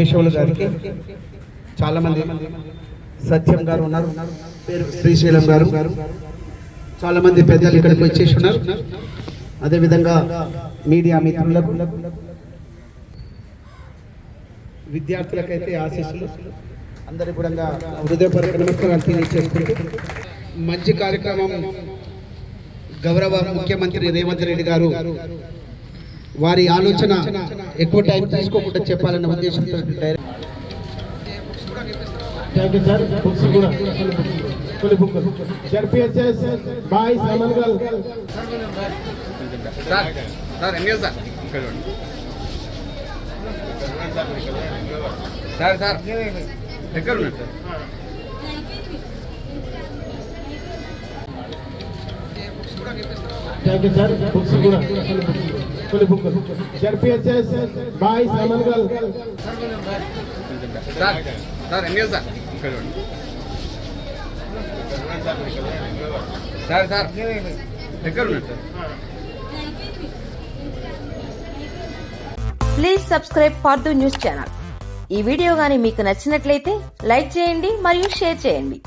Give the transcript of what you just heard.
కేశవులు గారికి, చాలా మంది సత్యం గారు ఉన్నారు, పేరు శ్రీశైలం గారు, చాలా మంది పెద్దలు ఇక్కడికి వచ్చేసి ఉన్నారు. అదేవిధంగా మీడియా మిత్రులకు, విద్యార్థులకైతే ఆశీస్సులు, అందరి కూడా హృదయపూర్వక నమస్కారాలు తెలియజేసుకుంటూ మంచి కార్యక్రమం గౌరవ ముఖ్యమంత్రి రేవంత్ రెడ్డి గారు వారి ఆలోచన ఎక్కువ టైం తీసుకోకుండా చెప్పాలన్న ఉద్దేశంతో ఎక్కడ థ్యాంక్ యూ సార్. బుక్స్ కూడా ఫుల్ బుక్ జర్పిహెచ్ఎస్ బాయ్ సామన్గల్ సార్ ఎక్కడ please subscribe for the news channel. ఈ వీడియో గానీ మీకు నచ్చినట్లయితే లైక్ చేయండి మరియు షేర్ చేయండి.